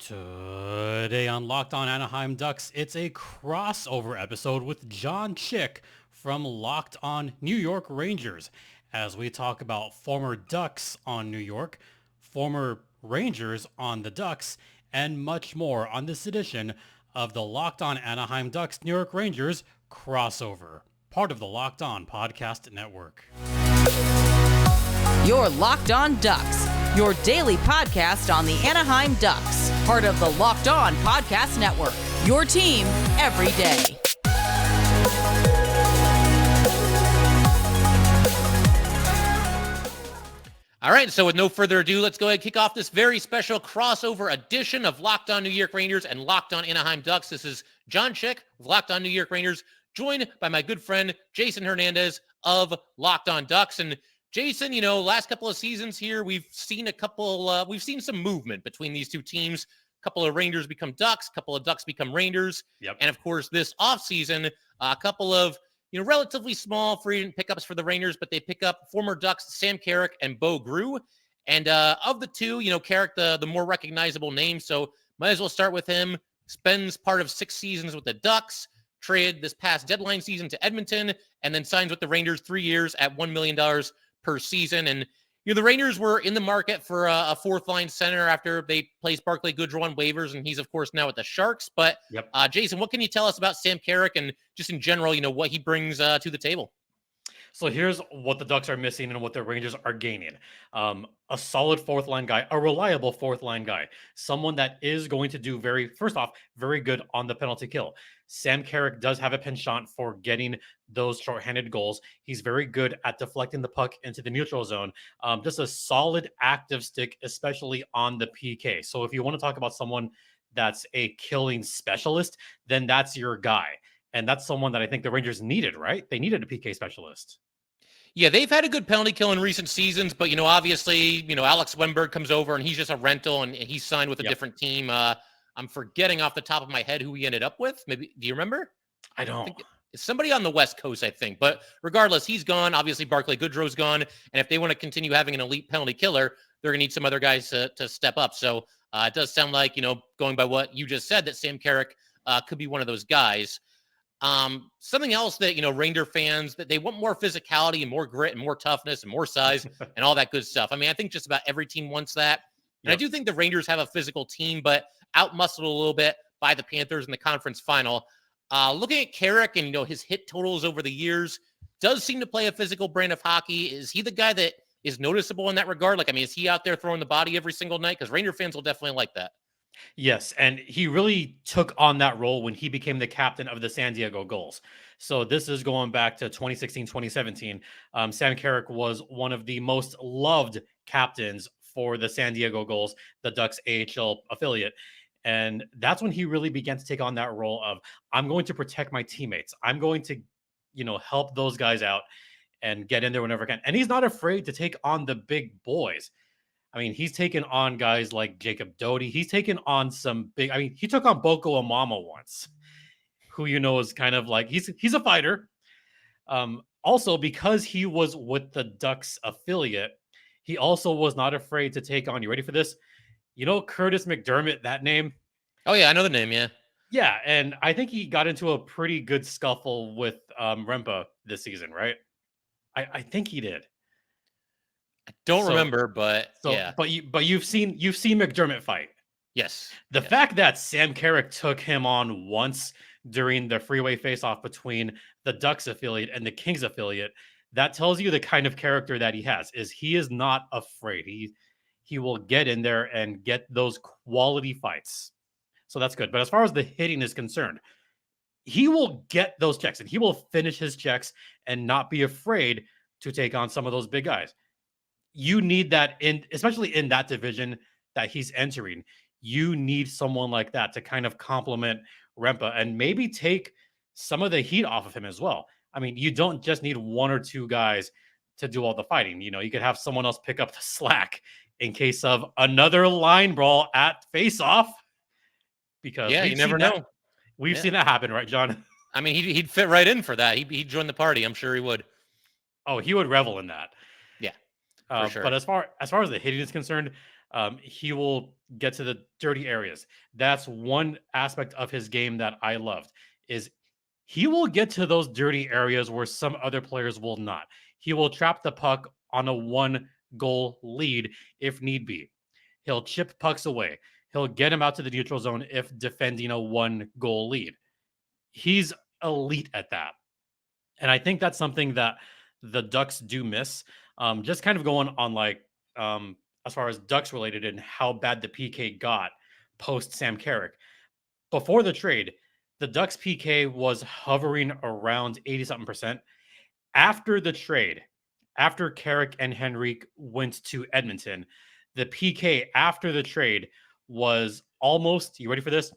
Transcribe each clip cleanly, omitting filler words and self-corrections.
Today on Locked On Anaheim Ducks, it's a crossover episode with Jon Chik from Locked On New York Rangers as we talk about former Ducks on New York, former Rangers on the Ducks, and much more on this edition of the Locked On Anaheim Ducks New York Rangers crossover, part of the Locked On Podcast Network. You're Locked On Ducks, your daily podcast on the Anaheim Ducks, part of the Locked On Podcast Network, your team every day. All right, so with no further ado, let's go ahead and kick off this very special crossover edition of Locked On New York Rangers and Locked On Anaheim Ducks. This is Jon Chik of Locked On New York Rangers, joined by my good friend Jason Hernandez of Locked On Ducks. And Jason, last couple of seasons here, we've seen some movement between these two teams. A couple of Rangers become Ducks, a couple of Ducks become Rangers. Yep. And of course, this offseason, a couple of relatively small free agent pickups for the Rangers, but they pick up former Ducks Sam Carrick and Groulx. And of the two, Carrick, the more recognizable name. So might as well start with him. Spends part of 6 seasons with the Ducks, traded this past deadline season to Edmonton, and then signs with the Rangers 3 years at $1 million per season. And the Rangers were in the market for a fourth line center after they placed Barclay Goodrow on waivers, and he's of course now with the Sharks. But Yep. Jason, what can you tell us about Sam Carrick and just in general, what he brings to the table? So here's what the Ducks are missing and what the Rangers are gaining. A solid fourth line guy, a reliable fourth line guy, someone that is going to do very good on the penalty kill. Sam Carrick does have a penchant for getting those shorthanded goals. He's very good at deflecting the puck into the neutral zone. Just a solid active stick, especially on the PK. So if you want to talk about someone that's a killing specialist, then that's your guy. And that's someone that I think the Rangers needed, right? They needed a PK specialist. Yeah, they've had a good penalty kill in recent seasons, but, obviously, Alex Wennberg comes over and he's just a rental and he's signed with a different team. I'm forgetting off the top of my head who he ended up with. Maybe, do you remember? I don't. It's somebody on the West Coast, I think. But regardless, he's gone. Obviously, Barclay Goodrow's gone. And if they want to continue having an elite penalty killer, they're going to need some other guys to step up. So it does sound like, going by what you just said, that Sam Carrick could be one of those guys. Something else that, Ranger fans, that they want more physicality and more grit and more toughness and more size and all that good stuff. I mean, I think just about every team wants that. And I do think the Rangers have a physical team, but outmuscled a little bit by the Panthers in the conference final. Looking at Carrick and, his hit totals over the years, does seem to play a physical brand of hockey. Is he the guy that is noticeable in that regard? Is he out there throwing the body every single night? Because Ranger fans will definitely like that. Yes, and he really took on that role when he became the captain of the San Diego Gulls. So this is going back to 2016, 2017. Sam Carrick was one of the most loved captains for the San Diego Gulls, the Ducks AHL affiliate. And that's when he really began to take on that role of, I'm going to protect my teammates. I'm going to, help those guys out and get in there whenever I can. And he's not afraid to take on the big boys. I mean, he's taken on guys like Jacob Doty. He's taken on some big, he took on Boko Amama once, who, is kind of like, he's a fighter. Also, because he was with the Ducks affiliate, he also was not afraid to take on, you ready for this? Curtis McDermott, that name? Oh, yeah, I know the name, yeah. Yeah, and I think he got into a pretty good scuffle with Rempa this season, right? I think he did. I don't remember, but yeah. But you've seen McDermott fight. Yes. The fact that Sam Carrick took him on once during the freeway face-off between the Ducks affiliate and the Kings affiliate, that tells you the kind of character that he has. Is he is not afraid. He will get in there and get those quality fights. So that's good. But as far as the hitting is concerned, he will get those checks and he will finish his checks and not be afraid to take on some of those big guys. You need that especially in that division that he's entering. You need someone like that to kind of complement Rempa and maybe take some of the heat off of him as well. I mean, you don't just need one or two guys to do all the fighting. You could have someone else pick up the slack in case of another line brawl at face-off. Because you never know. We've seen that happen, right, John? I mean, he'd fit right in for that. He'd join the party. I'm sure he would. Oh, he would revel in that. Yeah, for sure. But as far as the hitting is concerned, he will get to the dirty areas. That's one aspect of his game that I loved is he will get to those dirty areas where some other players will not. He will trap the puck on a 1-goal lead if need be. He'll chip pucks away. He'll get him out to the neutral zone if defending a 1-goal lead. He's elite at that. And I think that's something that the Ducks do miss. Just kind of going on like as far as Ducks related and how bad the PK got post Sam Carrick. Before the trade, the Ducks PK was hovering around 80 something percent. After the trade, after Carrick and Henrique went to Edmonton, the PK after the trade was almost, you ready for this?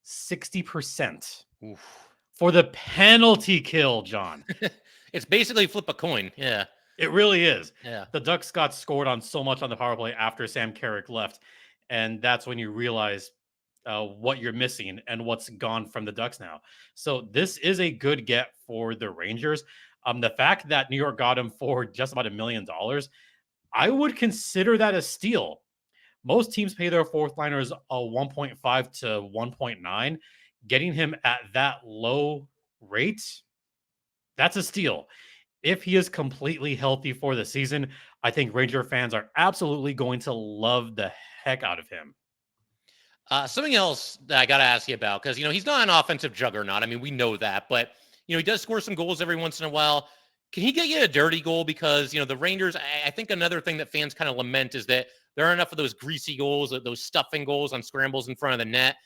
60%. Oof. For the penalty kill, John. It's basically flip a coin. Yeah. It really is. Yeah. The Ducks got scored on so much on the power play after Sam Carrick left. And that's when you realize what you're missing and what's gone from the Ducks now. So this is a good get for the Rangers. The fact that New York got him for just about $1 million, I would consider that a steal. Most teams pay their fourth liners a 1.5 to 1.9. Getting him at that low rate, that's a steal. If he is completely healthy for the season, I think Ranger fans are absolutely going to love the heck out of him. Something else that I got to ask you about, because, he's not an offensive juggernaut. I mean, we know that, but, he does score some goals every once in a while. Can he get you a dirty goal? Because, the Rangers, I think another thing that fans kind of lament is that there aren't enough of those greasy goals, those stuffing goals on scrambles in front of the net.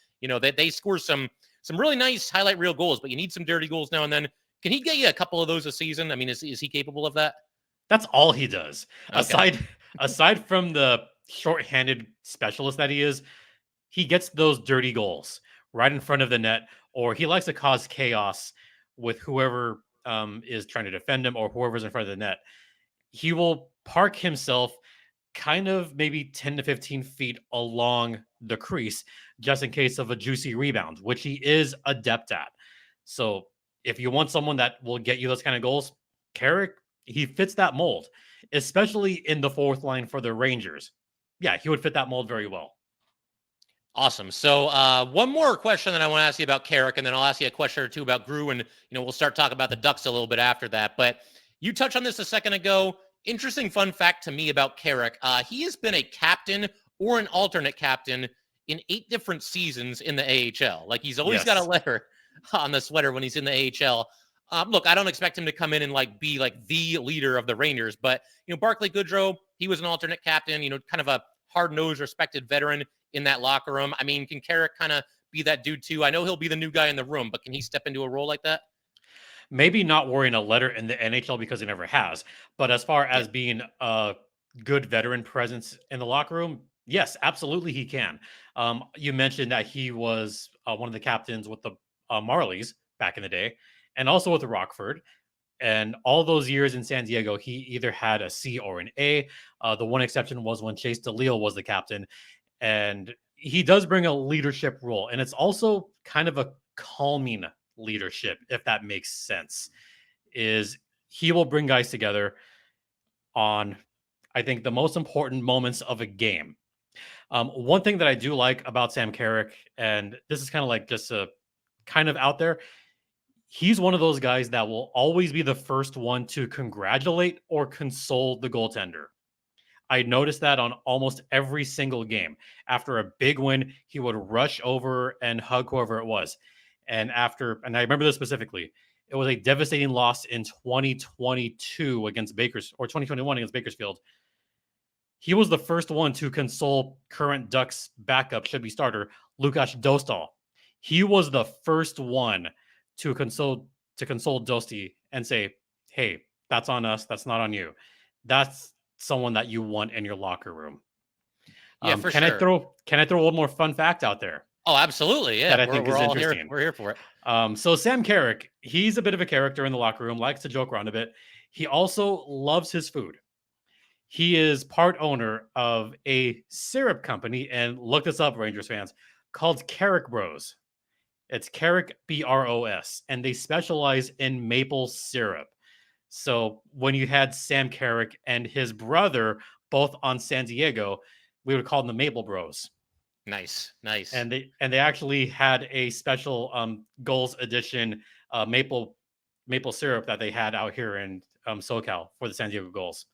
They score some really nice highlight reel goals, but you need some dirty goals now and then. Can he get you a couple of those a season? I mean, is he capable of that? That's all he does. Okay. Aside from the shorthanded specialist that he is, he gets those dirty goals right in front of the net, or he likes to cause chaos with whoever is trying to defend him or whoever's in front of the net. He will park himself kind of maybe 10 to 15 feet along the crease just in case of a juicy rebound, which he is adept at. So if you want someone that will get you those kind of goals, Carrick, he fits that mold, especially in the fourth line for the Rangers. Yeah, he would fit that mold very well. Awesome. So one more question that I want to ask you about Carrick, and then I'll ask you a question or two about Groulx, and we'll start talking about the Ducks a little bit after that. But you touched on this a second ago. Interesting fun fact to me about Carrick. He has been a captain or an alternate captain in 8 different seasons in the AHL. Like, he's always got a letter on the sweater when he's in the AHL. Look, I don't expect him to come in and be the leader of the Rangers, but Barclay Goodrow, he was an alternate captain, kind of a hard-nosed, respected veteran in that locker room. I mean, can Carrick kind of be that dude too? I know he'll be the new guy in the room, but can he step into a role like that? Maybe not wearing a letter in the NHL because he never has, but as far as being a good veteran presence in the locker room, yes, absolutely he can. You mentioned that he was one of the captains with the Marlies back in the day, and also with Rockford. And all those years in San Diego, he either had a C or an A. The one exception was when Chase DeLeo was the captain. And he does bring a leadership role. And it's also kind of a calming leadership, if that makes sense. Is he will bring guys together on, I think, the most important moments of a game. One thing that I do like about Sam Carrick, and this is kind of like just a kind of out there, he's one of those guys that will always be the first one to congratulate or console the goaltender. I noticed that on almost every single game. After a big win, he would rush over and hug whoever it was. And I remember this specifically, it was a devastating loss in 2022 against 2021 against Bakersfield. He was the first one to console current Ducks backup, should be starter, Lukáš Dostal. He was the first one to console Dosti and say, "Hey, that's on us. That's not on you." That's someone that you want in your locker room. Yeah, for sure. Can I throw one more fun fact out there? Oh, absolutely. Yeah, that I think is interesting. We're here for it. So Sam Carrick, he's a bit of a character in the locker room, likes to joke around a bit. He also loves his food. He is part owner of a syrup company, and look this up, Rangers fans, called Carrick Bros. It's Carrick Bros, and they specialize in maple syrup. So when you had Sam Carrick and his brother both on San Diego, we would call them the Maple Bros. Nice. And they actually had a special Goals edition maple syrup that they had out here in SoCal for the San Diego Goals.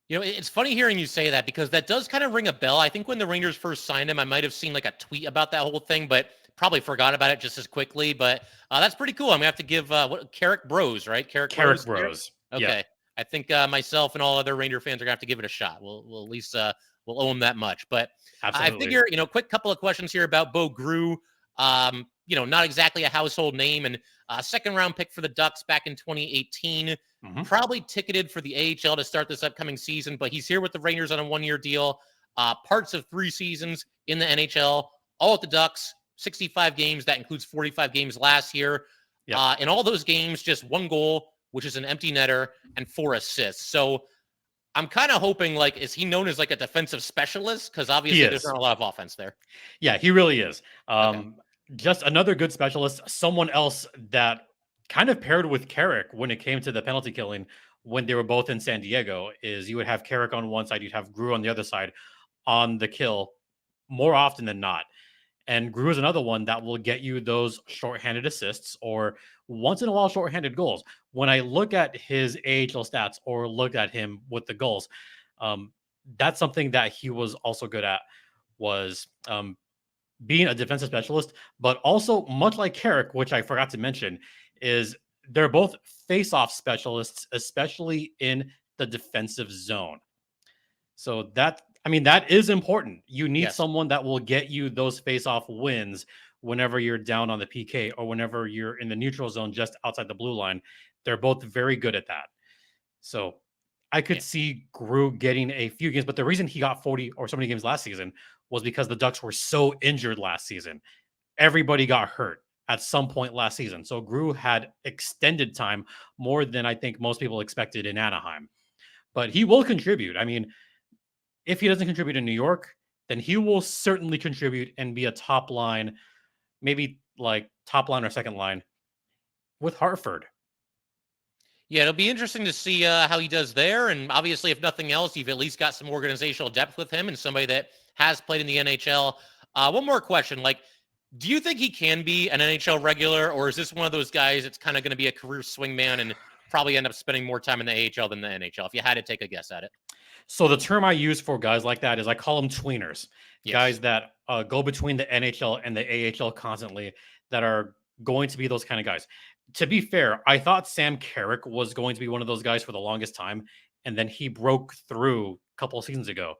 It's funny hearing you say that because that does kind of ring a bell. I think when the Rangers first signed him, I might have seen like a tweet about that whole thing, but probably forgot about it just as quickly. But that's pretty cool. I'm gonna have to give Carrick Bros, right? Carrick Bros. Okay. Yeah. I think myself and all other Ranger fans are gonna have to give it a shot. We'll at least we'll owe him that much. But I Absolutely. figure, quick couple of questions here about Bo Groulx. Not exactly a household name, and second round pick for the Ducks back in 2018. Probably ticketed for the AHL to start this upcoming season, but he's here with the Rangers on a 1-year deal. Parts of 3 seasons in the NHL, all at the Ducks, 65 games. That includes 45 games last year. Yep. In all those games, just 1 goal, which is an empty netter, and 4 assists. So I'm kind of hoping, is he known as like a defensive specialist? Because obviously there's not a lot of offense there. Yeah, he really is. Okay. Just another good specialist, someone else that kind of paired with Carrick when it came to the penalty killing when they were both in San Diego is you would have Carrick on one side, you'd have Groulx on the other side on the kill more often than not. And Groulx is another one that will get you those shorthanded assists or once in a while shorthanded goals. When I look at his AHL stats or look at him with the goals, that's something that he was also good at was being a defensive specialist, but also much like Carrick, which I forgot to mention, is they're both face-off specialists, especially in the defensive zone. So that is important. You need someone that will get you those face-off wins whenever you're down on the PK or whenever you're in the neutral zone just outside the blue line. They're both very good at that. So I could see Groulx getting a few games, but the reason he got 40 or so many games last season was because the Ducks were so injured last season. Everybody got hurt at some point last season. So Groulx had extended time more than I think most people expected in Anaheim. But he will contribute. I mean, if he doesn't contribute in New York, then he will certainly contribute and be a top line, maybe like top line or second line with Hartford. Yeah, it'll be interesting to see how he does there. And obviously, if nothing else, you've at least got some organizational depth with him and somebody that has played in the NHL. One more question. Do you think he can be an NHL regular, or is this one of those guys that's kind of going to be a career swingman and probably end up spending more time in the AHL than the NHL, if you had to take a guess at it? So the term I use for guys like that is I call them tweeners. Yes. Guys that go between the NHL and the AHL constantly that are going to be those kind of guys. To be fair, I thought Sam Carrick was going to be one of those guys for the longest time, and then he broke through a couple of seasons ago.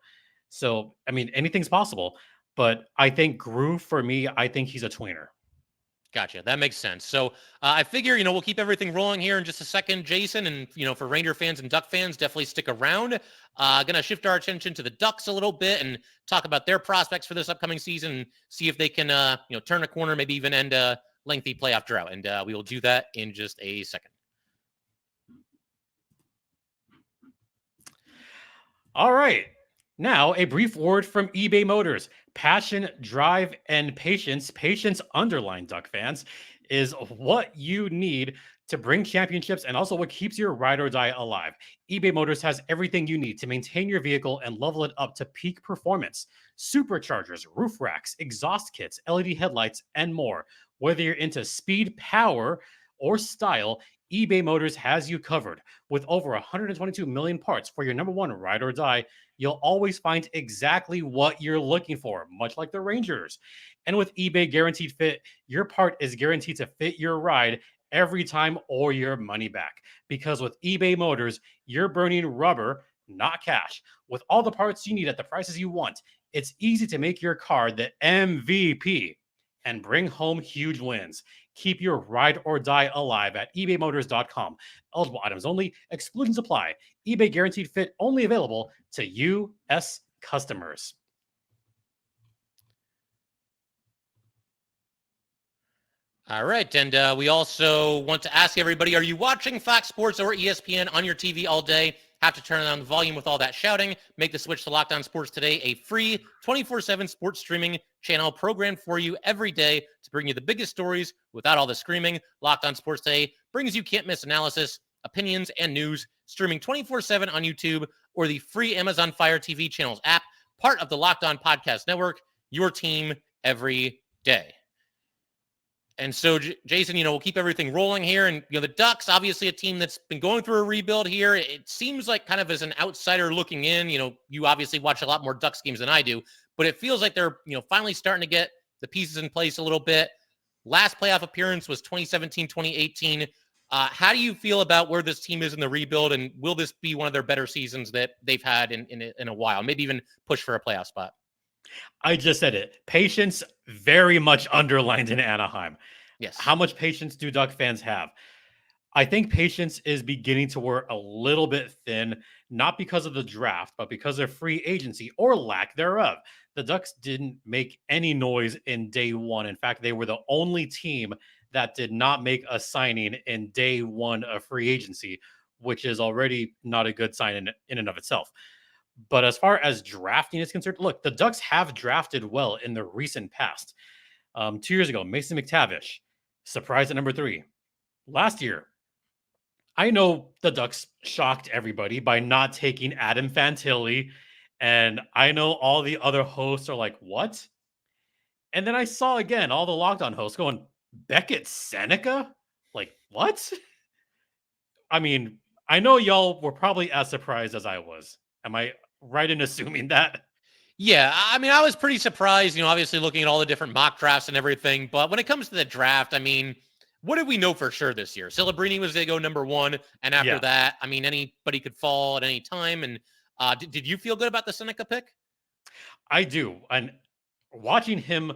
So, I mean, anything's possible. But I think Groulx, for me, I think he's a tweener. Gotcha. That makes sense. So I figure, we'll keep everything rolling here in just a second, Jason. And, for Ranger fans and Duck fans, definitely stick around. Going to shift our attention to the Ducks a little bit and talk about their prospects for this upcoming season and see if they can, turn a corner, maybe even end a lengthy playoff drought. And we will do that in just a second. All right. Now, a brief word from eBay Motors. Passion, drive, and patience, underline Duck fans, is what you need to bring championships and also what keeps your ride or die alive. eBay Motors has everything you need to maintain your vehicle and level it up to peak performance. Superchargers, roof racks, exhaust kits, LED headlights, and more. Whether you're into speed, power, or style, eBay Motors has you covered. With over 122 million parts for your number one ride or die, you'll always find exactly what you're looking for, much like the Rangers. And with eBay Guaranteed Fit, your part is guaranteed to fit your ride every time or your money back. Because with eBay Motors, you're burning rubber, not cash. With all the parts you need at the prices you want, it's easy to make your car the MVP and bring home huge wins. Keep your ride or die alive at ebaymotors.com. Eligible items only. Exclusions apply. eBay Guaranteed Fit only available to U.S. customers. All right. And we also want to ask everybody, are you watching Fox Sports or ESPN on your TV all day? Have to turn on the volume with all that shouting. Make the switch to Locked On Sports Today, a free 24/7 sports streaming channel programmed for you every day to bring you the biggest stories without all the screaming. Locked On Sports Today brings you can't-miss analysis, opinions, and news, streaming 24/7 on YouTube or the free Amazon Fire TV channels app, part of the Locked On Podcast Network, your team every day. And so, Jason, we'll keep everything rolling here. And, the Ducks, obviously a team that's been going through a rebuild here. It seems like, kind of as an outsider looking in, you obviously watch a lot more Ducks games than I do, but it feels like they're, finally starting to get the pieces in place a little bit. Last playoff appearance was 2017, 2018. How do you feel about where this team is in the rebuild? And will this be one of their better seasons that they've had in a while? Maybe even push for a playoff spot? I just said it. Patience very much underlined in Anaheim. Yes. How much patience do Duck fans have? I think patience is beginning to wear a little bit thin, not because of the draft, but because of free agency or lack thereof. The Ducks didn't make any noise in day one. In fact, they were the only team that did not make a signing in day one of free agency, which is already not a good sign in and of itself. But as far as drafting is concerned, look, the Ducks have drafted well in the recent past. 2 years ago, Mason McTavish, surprise at number 3. Last year, I know the Ducks shocked everybody by not taking Adam Fantilli, and I know all the other hosts are like, what? And then I saw again all the Locked On hosts going, Beckett Seneca? Like, what? I mean, I know y'all were probably as surprised as I was. Am I right in assuming that? Yeah, I mean, I was pretty surprised, obviously looking at all the different mock drafts and everything. But when it comes to the draft, I mean, what did we know for sure this year? Celebrini was going to go number 1. And after that, I mean, anybody could fall at any time. And did you feel good about the Seneca pick? I do. And watching him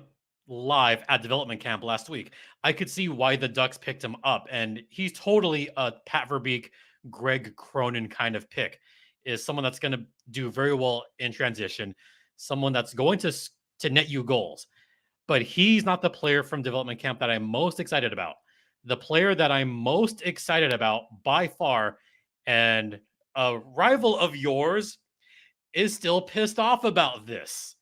live at development camp last week, I could see why the Ducks picked him up. And he's totally a Pat Verbeek, Greg Cronin kind of pick. Is someone that's going to do very well in transition, someone that's going to net you goals. But he's not the player from development camp that I'm most excited about. The player that I'm most excited about by far, and a rival of yours, is still pissed off about this.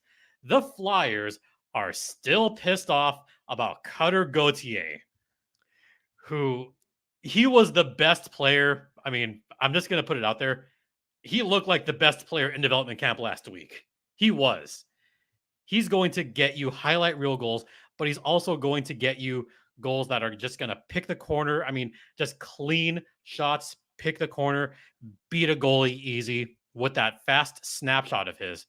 The Flyers are still pissed off about Cutter Gauthier, who he was the best player. I mean, I'm just going to put it out there. He looked like the best player in development camp last week. He was. He's going to get you highlight reel goals, but he's also going to get you goals that are just going to pick the corner. I mean, just clean shots, pick the corner, beat a goalie easy with that fast snapshot of his.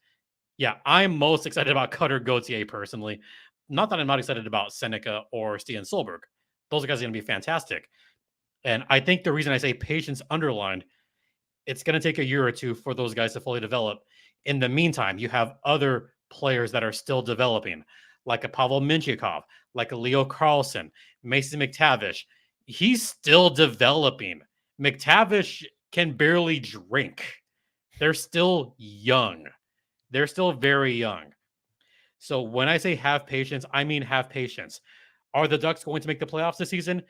Yeah, I'm most excited about Cutter Gauthier personally. Not that I'm not excited about Seneca or Stian Solberg. Those guys are going to be fantastic. And I think the reason I say patience underlined, it's going to take a year or two for those guys to fully develop. In the meantime, you have other players that are still developing, like a Pavel Mintyukov, like a Leo Carlsson, Mason McTavish. He's still developing. McTavish can barely drink. They're still young. They're still very young. So when I say have patience, I mean have patience. Are the Ducks going to make the playoffs this season?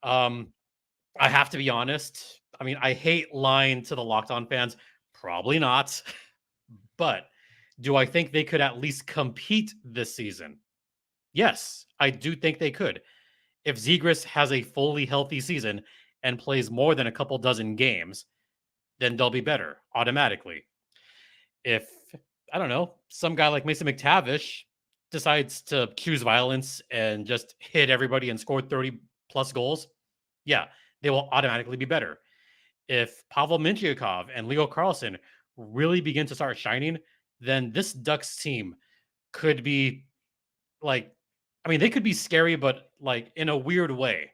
I have to be honest. I mean, I hate lying to the Locked On fans. Probably not. But do I think they could at least compete this season? Yes, I do think they could. If Zegras has a fully healthy season and plays more than a couple dozen games, then they'll be better automatically. If, I don't know, some guy like Mason McTavish decides to choose violence and just hit everybody and score 30 plus goals, yeah, they will automatically be better. If Pavel Mintyukov and Leo Carlsson really begin to start shining, then this Ducks team could be like, I mean, they could be scary, but like in a weird way,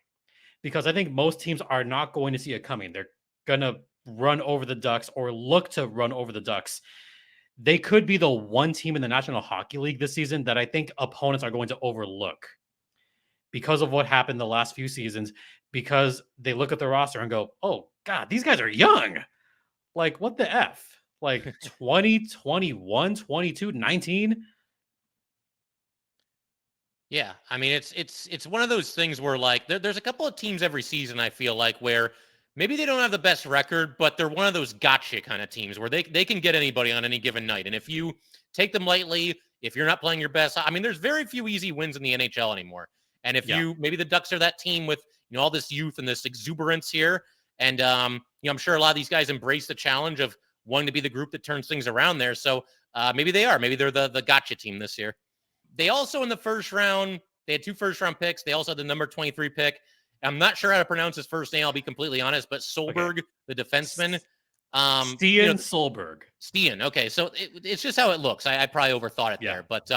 because I think most teams are not going to see it coming. They're going to run over the Ducks or look to run over the Ducks. They could be the one team in the National Hockey League this season that I think opponents are going to overlook because of what happened the last few seasons, because they look at the roster and go, oh, God, these guys are young. Like, what the F? Like 20, 21, 22, 19? Yeah, I mean, it's one of those things where, like, there's a couple of teams every season, I feel like, where maybe they don't have the best record, but they're one of those gotcha kind of teams where they can get anybody on any given night. And if you take them lightly, if you're not playing your best, I mean, there's very few easy wins in the NHL anymore. And if maybe the Ducks are that team with, all this youth and this exuberance here. And, I'm sure a lot of these guys embrace the challenge of wanting to be the group that turns things around there. So maybe they are. Maybe they're the gotcha team this year. They also in the first round, they had 2 first-round picks. They also had the number 23 pick. I'm not sure how to pronounce his first name. I'll be completely honest, but Solberg, the defenseman. Stian Solberg. Stian. Okay, so it's just how it looks. I probably overthought it there, but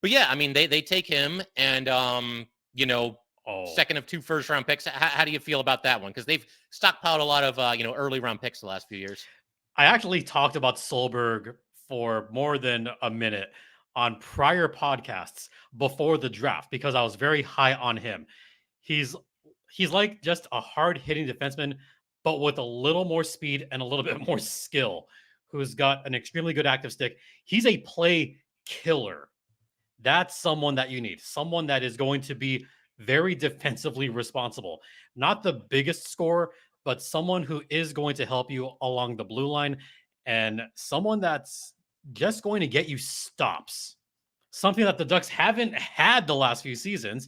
yeah, I mean they take him, and second of 2 first-round picks. How do you feel about that one? Because they've stockpiled a lot of early round picks the last few years. I actually talked about Solberg for more than a minute on prior podcasts before the draft because I was very high on him. He's like just a hard-hitting defenseman, but with a little more speed and a little bit more skill, who's got an extremely good active stick. He's a play killer. That's someone that you need. Someone that is going to be very defensively responsible. Not the biggest scorer, but someone who is going to help you along the blue line and someone that's just going to get you stops. Something that the Ducks haven't had the last few seasons.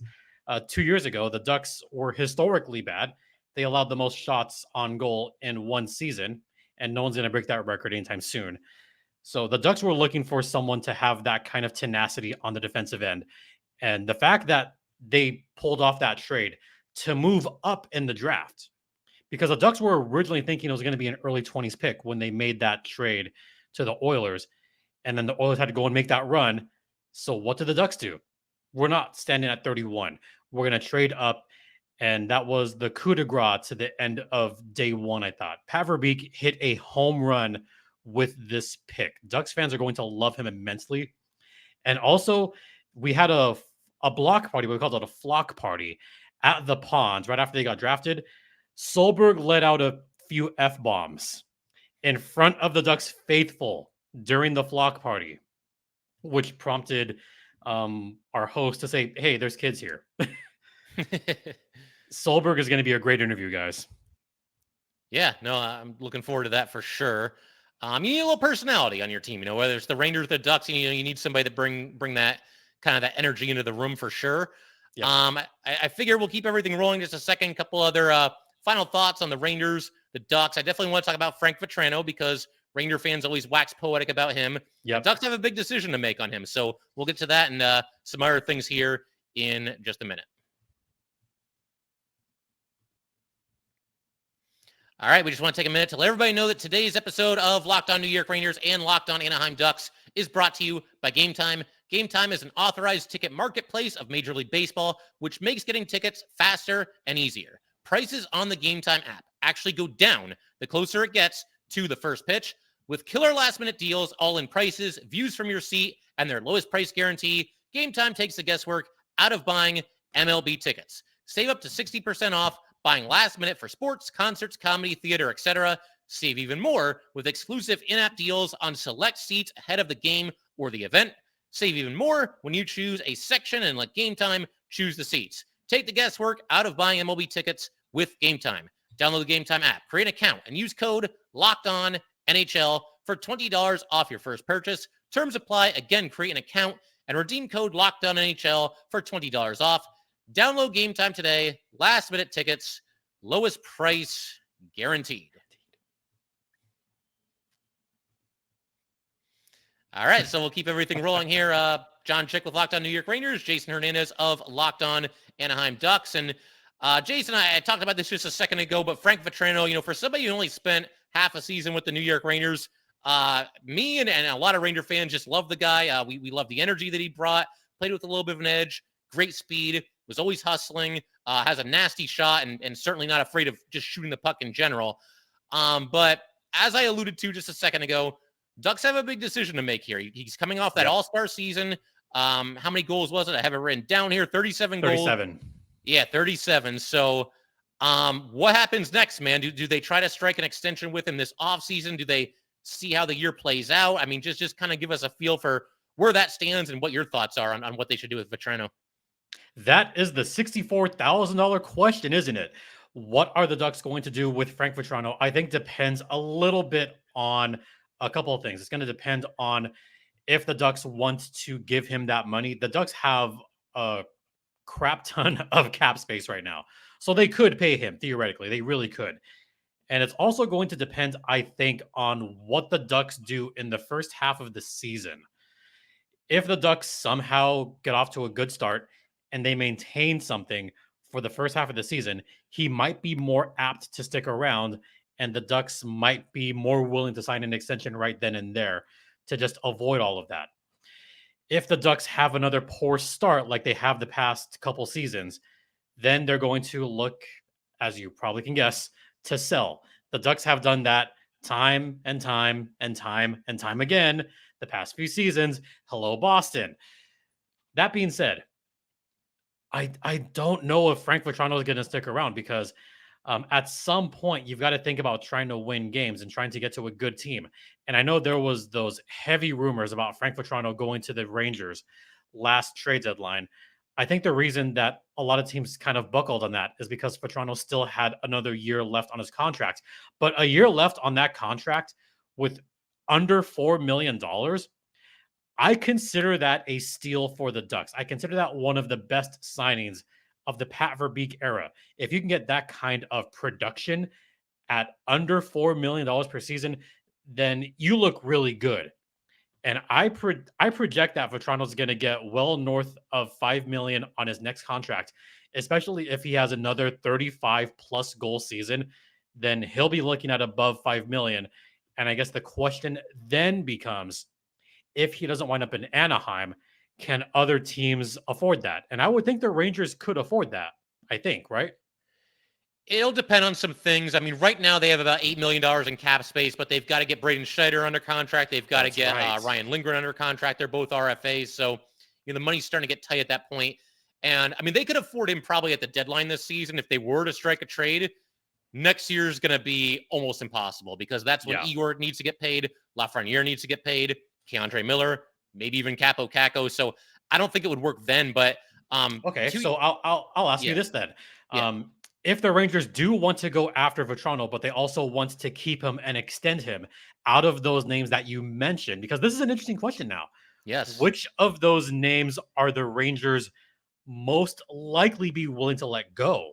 2 years ago, the Ducks were historically bad. They allowed the most shots on goal in one season, and no one's going to break that record anytime soon. So the Ducks were looking for someone to have that kind of tenacity on the defensive end. And the fact that they pulled off that trade to move up in the draft, because the Ducks were originally thinking it was going to be an early 20s pick when they made that trade to the Oilers. And then the Oilers had to go and make that run. So what did the Ducks do? We're not standing at 31. We're going to trade up. And that was the coup de grace to the end of day one, I thought. Pat Verbeek hit a home run with this pick. Ducks fans are going to love him immensely. And also, we had a block party. We called it a flock party at the Ponds right after they got drafted. Solberg let out a few F-bombs in front of the Ducks faithful during the flock party, which prompted our host to say, hey, there's kids here. Solberg is going to be a great interview, guys. Yeah, no, I'm looking forward to that for sure. You need a little personality on your team, whether it's the Rangers, the Ducks, you need somebody to bring that kind of that energy into the room for sure. Yeah. I figure we'll keep everything rolling just a second. Couple other final thoughts on the Rangers, the Ducks. I definitely want to talk about Frank Vatrano because Ranger fans always wax poetic about him. Yep. Ducks have a big decision to make on him. So we'll get to that and some other things here in just a minute. All right, we just want to take a minute to let everybody know that today's episode of Locked On New York Rangers and Locked On Anaheim Ducks is brought to you by Game Time. Game Time is an authorized ticket marketplace of Major League Baseball, which makes getting tickets faster and easier. Prices on the Game Time app actually go down the closer it gets to the first pitch. With killer last-minute deals, all-in prices, views from your seat, and their lowest price guarantee, Game Time takes the guesswork out of buying MLB tickets. Save up to 60% off buying last minute for sports, concerts, comedy, theater, etc. Save even more with exclusive in-app deals on select seats ahead of the game or the event. Save even more when you choose a section and let Game Time choose the seats. Take the guesswork out of buying MLB tickets with Game Time. Download the Game Time app, create an account, and use code LOCKEDONNHL for $20 off your first purchase. Terms apply. Again, create an account and redeem code LOCKEDONNHL for $20 off. Download Game Time today. Last minute tickets, lowest price guaranteed. All right, so we'll keep everything rolling here. Jon Chik with Locked On New York Rangers, Jason Hernandez of Locked On Anaheim Ducks. And Jason, I talked about this just a second ago, but Frank Vatrano, for somebody who only spent half a season with the New York Rangers, me and a lot of Ranger fans just love the guy. We love the energy that he brought, played with a little bit of an edge, great speed, was always hustling, has a nasty shot, and certainly not afraid of just shooting the puck in general. But as I alluded to just a second ago, Ducks have a big decision to make here. He's coming off that all-star season. How many goals was it? I have it written down here. 37 goals. 37. Yeah, 37. So what happens next, man? Do they try to strike an extension with him this offseason? Do they see how the year plays out? I mean, just kind of give us a feel for where that stands and what your thoughts are on what they should do with Vatrano. That is the $64,000 question, isn't it? What are the Ducks going to do with Frank Vatrano? I think depends a little bit on a couple of things. It's going to depend on if the Ducks want to give him that money. The Ducks have a crap ton of cap space right now, so they could pay him theoretically. They really could. And it's also going to depend, I think, on what the Ducks do in the first half of the season. If the Ducks somehow get off to a good start and they maintain something for the first half of the season, he might be more apt to stick around, and the Ducks might be more willing to sign an extension right then and there to just avoid all of that. If the Ducks have another poor start like they have the past couple seasons, then they're going to look, as you probably can guess, to sell. The Ducks have done that time and time and time and time again the past few seasons. Hello, Boston. That being said, I don't know if Frank Vatrano is going to stick around because at some point you've got to think about trying to win games and trying to get to a good team. And I know there was those heavy rumors about Frank Vatrano going to the Rangers last trade deadline. I think the reason that a lot of teams kind of buckled on that is because Vatrano still had another year left on his contract. But a year left on that contract with under $4 million, I consider that a steal for the Ducks. I consider that one of the best signings of the Pat Verbeek era. If you can get that kind of production at under $4 million per season, then you look really good. And I project that Vatrano's going to get well north of $5 million on his next contract, especially if he has another 35 plus goal season. Then he'll be looking at above $5 million. And I guess the question then becomes, if he doesn't wind up in Anaheim, can other teams afford that? And I would think the Rangers could afford that. I think, right? It'll depend on some things. I mean, right now they have about $8 million in cap space, but they've got to get Braden Schneider under contract. They've got to get Ryan Lindgren under contract. They're both RFAs. So, the money's starting to get tight at that point. And, I mean, they could afford him probably at the deadline this season. If they were to strike a trade, next year's going to be almost impossible because that's when Igor needs to get paid. Lafreniere needs to get paid. Keandre Miller, maybe even Capo Caco. So I don't think it would work then. But okay, so I'll ask you this then. If the Rangers do want to go after Vatrano, but they also want to keep him and extend him, out of those names that you mentioned, because this is an interesting question now. Yes. Which of those names are the Rangers most likely be willing to let go?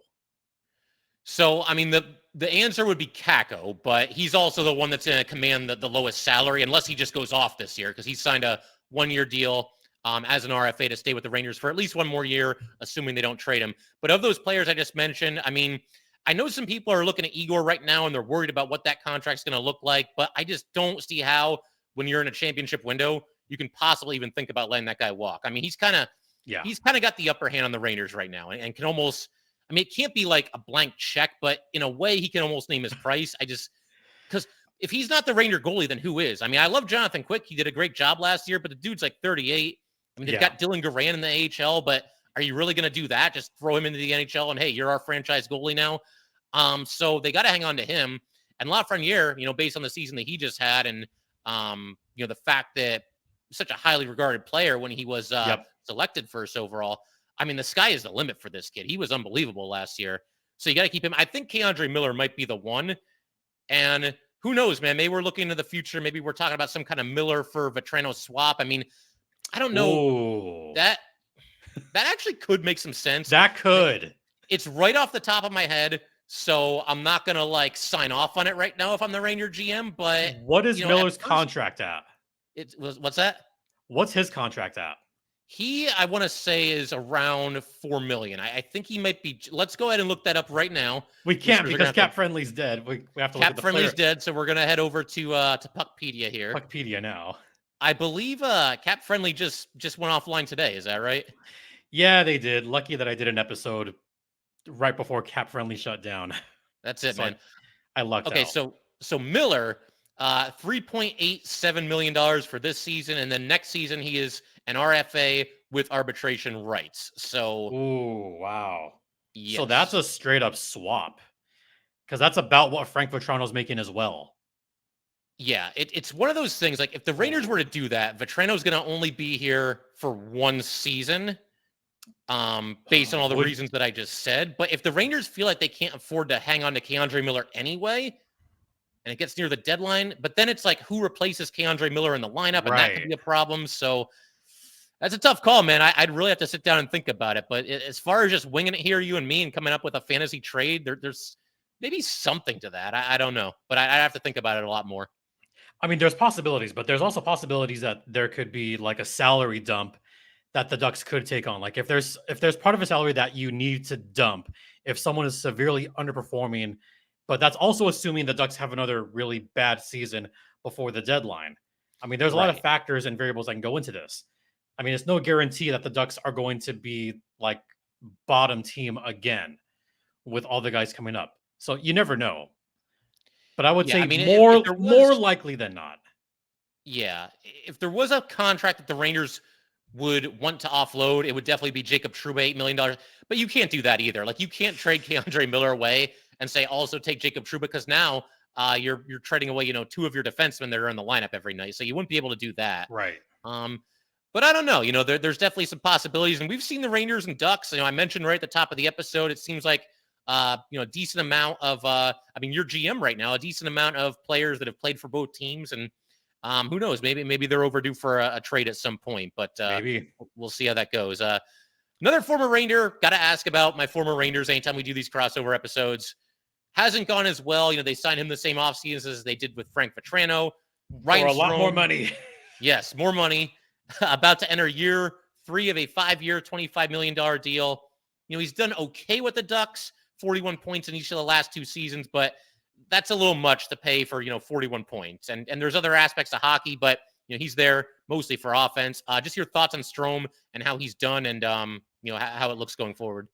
So, I mean, the answer would be Caco, but he's also the one that's going to command the lowest salary, unless he just goes off this year, because he signed a one-year deal as an RFA to stay with the Rangers for at least one more year, assuming they don't trade him. But of those players I just mentioned, I mean, I know some people are looking at Igor right now, and they're worried about what that contract's going to look like, but I just don't see how, when you're in a championship window, you can possibly even think about letting that guy walk. I mean, he's kind of got the upper hand on the Rangers right now and can almost, I mean, it can't be like a blank check, but in a way he can almost name his price. Because if he's not the Ranger goalie, then who is? I mean, I love Jonathan Quick. He did a great job last year, but the dude's like 38. I mean, they've got Dylan Garand in the AHL, but are you really going to do that? Just throw him into the NHL and, hey, you're our franchise goalie now. So they got to hang on to him. And Lafreniere, based on the season that he just had and, the fact that he's such a highly regarded player when he was selected first overall, I mean, the sky is the limit for this kid. He was unbelievable last year. So you got to keep him. I think Keandre Miller might be the one. And who knows, man? Maybe we're looking into the future. Maybe we're talking about some kind of Miller for Vatrano swap. I mean, I don't know. Ooh. That actually could make some sense. That could. It's right off the top of my head. So I'm not going to sign off on it right now if I'm the Ranger GM. But what is Miller's contract at? What's that? What's his contract at? He, I want to say, is around $4 million. I think he might be. Let's go ahead and look that up right now. We can't because Cap Friendly's dead. We have to look at the Cap Friendly's dead, so we're gonna head over to Puckpedia here. Puckpedia now. I believe Cap Friendly just went offline today. Is that right? Yeah, they did. Lucky that I did an episode right before Cap Friendly shut down. That's it, man. I lucked out. Okay, so Miller, $3.87 million for this season, and then next season he is an RFA with arbitration rights. So, ooh, wow. Yes. So that's a straight up swap, because that's about what Frank Vatrano's making as well. Yeah, it's one of those things. Like if the Rangers were to do that, Vatrano's going to only be here for one season, based on all the reasons that I just said. But if the Rangers feel like they can't afford to hang on to Keandre Miller anyway, and it gets near the deadline, but then it's like who replaces Keandre Miller in the lineup, and that could be a problem. So that's a tough call, man. I'd really have to sit down and think about it. But as far as just winging it here, you and me, and coming up with a fantasy trade, there's maybe something to that. I don't know, but I'd have to think about it a lot more. I mean, there's possibilities, but there's also possibilities that there could be like a salary dump that the Ducks could take on. Like if there's part of a salary that you need to dump, if someone is severely underperforming, but that's also assuming the Ducks have another really bad season before the deadline. I mean, there's a lot of Right. factors and variables that can go into this. I mean, it's no guarantee that the Ducks are going to be like bottom team again with all the guys coming up. So you never know. But I would Yeah, I say mean, if there more was, likely than not. yeah, if there was a contract that the Rangers would want to offload, it would definitely be Jacob Trouba, $8 million. But you can't do that either. Like you can't trade Keandre Miller away and say also take Jacob Trouba because now you're trading away, two of your defensemen that are in the lineup every night. So you wouldn't be able to do that. Right. But I don't know. There's definitely some possibilities, and we've seen the Rangers and Ducks. I mentioned right at the top of the episode, it seems like a decent amount of your GM right now, a decent amount of players that have played for both teams, and who knows, maybe they're overdue for a trade at some point, but Maybe. we'll see how that goes. Another former Ranger, got to ask about my former Rangers anytime we do these crossover episodes. Hasn't gone as well. They signed him the same offseason as they did with Frank Vatrano. For a lot more money. Yes, more money. About to enter year 3 of a 5-year, $25 million deal. He's done okay with the Ducks, 41 points in each of the last 2 seasons, but that's a little much to pay for, 41 points. And there's other aspects of hockey, but, he's there mostly for offense. Just your thoughts on Strome and how he's done and, how it looks going forward.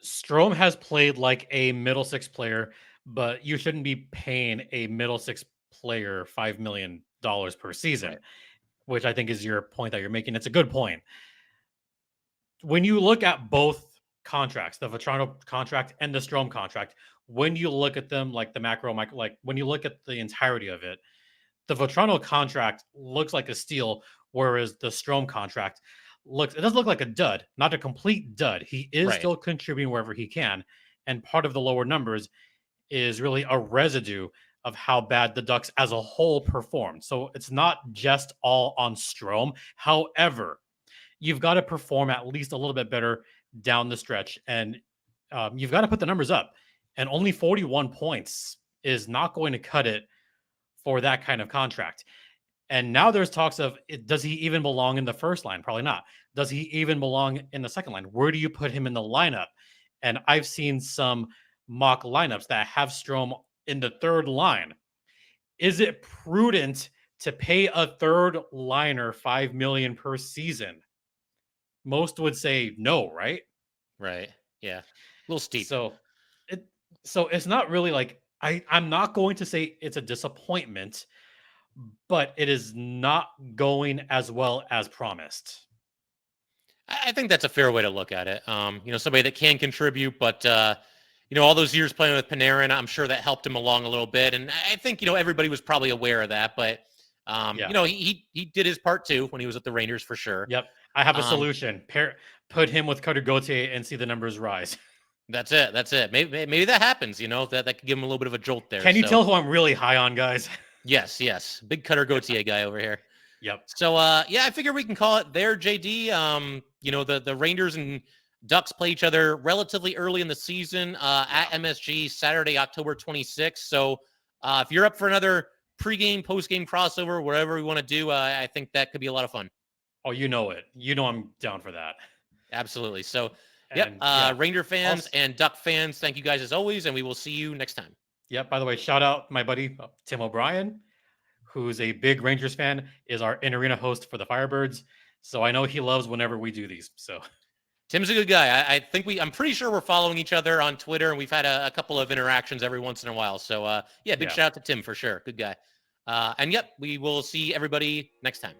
Strome has played like a middle six player, but you shouldn't be paying a middle six player $5 million per season, Right. which I think is your point that you're making. It's a good point. When you look at both contracts, the Vatrano contract and the Strome contract, when you look at them like the macro, like when you look at the entirety of it, the Vatrano contract looks like a steal, whereas the Strome contract it doesn't look like a dud, not a complete dud. He is Right. still contributing wherever he can. And part of the lower numbers is really a residue of how bad the Ducks as a whole performed. So it's not just all on Strome. However, you've got to perform at least a little bit better down the stretch. And you've got to put the numbers up. And only 41 points is not going to cut it for that kind of contract. And now there's talks of does he even belong in the first line? Probably not. Does he even belong in the second line? Where do you put him in the lineup? And I've seen some mock lineups that have Strome in the third line. Is it prudent to pay a third liner $5 million per season? Most would say no, right? Right. Yeah. A little steep. So it's not really like I'm not going to say it's a disappointment, but it is not going as well as promised. I think that's a fair way to look at it. Somebody that can contribute, but all those years playing with Panarin, I'm sure that helped him along a little bit. And I think everybody was probably aware of that. But he did his part too when he was at the Rangers for sure. Yep, I have a solution. Put him with Cutter Gauthier and see the numbers rise. That's it. Maybe that happens. That could give him a little bit of a jolt there. Can you tell who I'm really high on, guys? Yes. Big Cutter Gauthier guy over here. Yep. So, I figure we can call it there, JD. The Rangers and Ducks play each other relatively early in the season at MSG Saturday, October 26th. So, if you're up for another pregame, postgame crossover, whatever we want to do, I think that could be a lot of fun. Oh, you know it. I'm down for that. Absolutely. So, And, Ranger fans and Duck fans, thank you guys as always, and we will see you next time. Yep. By the way, shout out my buddy Tim O'Brien, who's a big Rangers fan, is our in-arena host for the Firebirds. So I know he loves whenever we do these. So Tim's a good guy. I think I'm pretty sure we're following each other on Twitter, and we've had a couple of interactions every once in a while. So big shout out to Tim for sure. Good guy. And we will see everybody next time.